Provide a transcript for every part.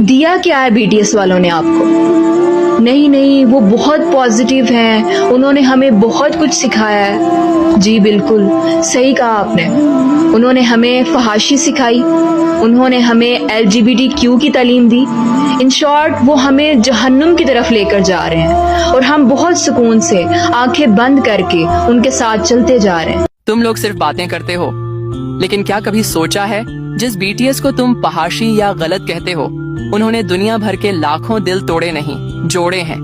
دیا کیا ہے BTS والوں نے آپ کو؟ نہیں وہ بہت پازیٹیو ہیں، انہوں نے ہمیں بہت کچھ سکھایا ہے۔ جی بالکل صحیح کہا آپ نے، انہوں نے ہمیں فحاشی سکھائی، انہوں نے ہمیں LGBTQ کی تعلیم دی۔ ان شارٹ وہ ہمیں جہنم کی طرف لے کر جا رہے ہیں، اور ہم بہت سکون سے آنکھیں بند کر کے ان کے ساتھ چلتے جا رہے ہیں۔ تم لوگ صرف باتیں کرتے ہو، لیکن کیا کبھی سوچا ہے جس BTS کو تم فحاشی یا غلط کہتے ہو، انہوں نے دنیا بھر کے لاکھوں دل توڑے نہیں، جوڑے ہیں۔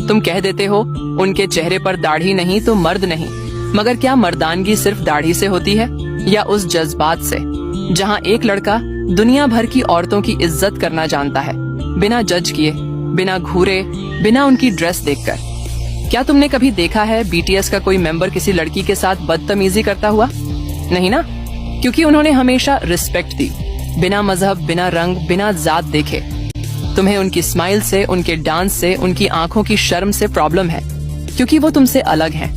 تم کہہ دیتے ہو ان کے چہرے پر داڑھی نہیں تو مرد نہیں، مگر کیا مردانگی صرف داڑھی سے ہوتی ہے، یا اس جذبات سے جہاں ایک لڑکا دنیا بھر کی عورتوں کی عزت کرنا جانتا ہے، بنا جج کیے، بنا گھورے، بنا ان کی ڈریس دیکھ کر؟ کیا تم نے کبھی دیکھا ہے BTS کا کوئی ممبر کسی لڑکی کے ساتھ بدتمیزی کرتا ہوا؟ نہیں نا، کیونکہ انہوں نے ہمیشہ رسپیکٹ دی، بنا مذہب، بنا رنگ، بنا ذات دیکھے۔ تمہیں ان کی اسمائل سے، ان کے ڈانس سے، ان کی آنکھوں کی شرم سے پرابلم ہے، کیونکہ وہ تم سے الگ ہیں،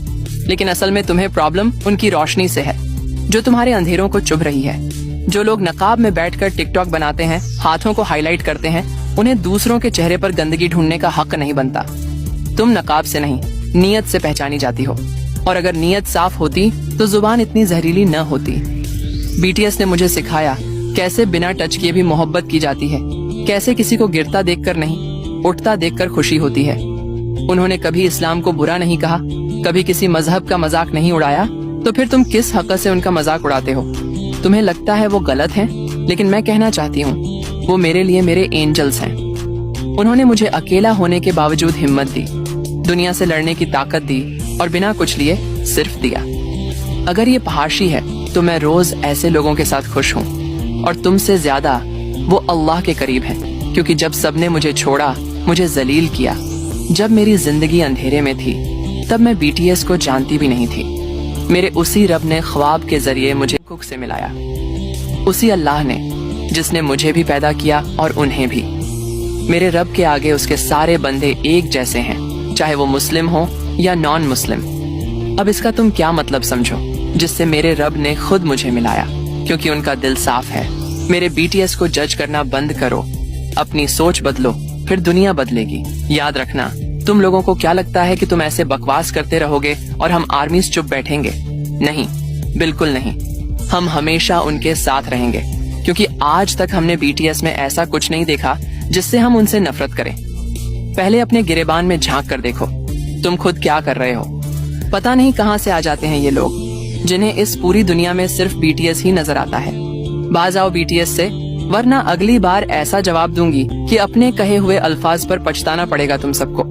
لیکن اصل میں تمہیں پرابلم ان کی روشنی سے ہے، جو تمہارے اندھیروں کو چبھ رہی ہے۔ جو لوگ نقاب میں بیٹھ کر ٹک ٹاک بناتے ہیں، ہاتھوں کو ہائی لائٹ کرتے ہیں، انہیں دوسروں کے چہرے پر گندگی ڈھونڈنے کا حق نہیں بنتا۔ تم نقاب سے نہیں، نیت سے پہچانی جاتی ہو، اور اگر نیت صاف ہوتی تو زبان اتنی زہریلی نہ ہوتی۔ BTS نے مجھے سکھایا کیسے بنا ٹچ کیے بھی محبت کی جاتی ہے، کیسے کسی کو گرتا دیکھ کر نہیں، اٹھتا دیکھ کر خوشی ہوتی ہے۔ انہوں نے کبھی اسلام کو برا نہیں کہا، کبھی کسی مذہب کا مذاق نہیں اڑایا، تو پھر تم کس حق سے ان کا مذاق اڑاتے ہو؟ تمہیں لگتا ہے وہ غلط ہیں، لیکن میں کہنا چاہتی ہوں وہ میرے لیے میرے اینجلز ہیں۔ انہوں نے مجھے اکیلا ہونے کے باوجود ہمت دی، دنیا سے لڑنے کی طاقت دی، اور بنا کچھ لیے صرف دیا۔ اگر یہ فحاشی ہے تو میں روز ایسے لوگوں کے ساتھ خوش ہوں، اور تم سے زیادہ وہ اللہ کے قریب ہیں، کیونکہ جب سب نے مجھے چھوڑا، مجھے ذلیل کیا، جب میری زندگی اندھیرے میں تھی، تب میں BTS کو جانتی بھی نہیں تھی۔ میرے اسی رب نے خواب کے ذریعے مجھے کوک سے ملایا، اسی اللہ نے جس نے مجھے بھی پیدا کیا اور انہیں بھی۔ میرے رب کے آگے اس کے سارے بندے ایک جیسے ہیں، چاہے وہ مسلم ہو یا نان مسلم۔ اب اس کا تم کیا مطلب سمجھو، جس سے میرے رب نے خود مجھے ملایا، کیونکہ ان کا دل صاف ہے۔ میرے BTS کو جج کرنا بند کرو، اپنی سوچ بدلو، پھر دنیا بدلے گی۔ یاد رکھنا، تم لوگوں کو کیا لگتا ہے کہ تم ایسے بکواس کرتے رہو گے اور ہم آرمیز چپ بیٹھیں گے؟ نہیں، بالکل نہیں، ہم ہمیشہ ان کے ساتھ رہیں گے، کیونکہ آج تک ہم نے BTS میں ایسا کچھ نہیں دیکھا جس سے ہم ان سے نفرت کریں۔ پہلے اپنے گریبان میں جھانک کر دیکھو، تم خود کیا کر رہے ہو۔ پتہ نہیں کہاں سے آ جاتے ہیں یہ لوگ، جنہیں اس پوری دنیا میں صرف BTS ہی نظر آتا ہے۔ باز آؤ BTS سے، ورنہ اگلی بار ایسا جواب دوں گی کہ اپنے کہے ہوئے الفاظ پر پچھتانا پڑے گا تم سب کو۔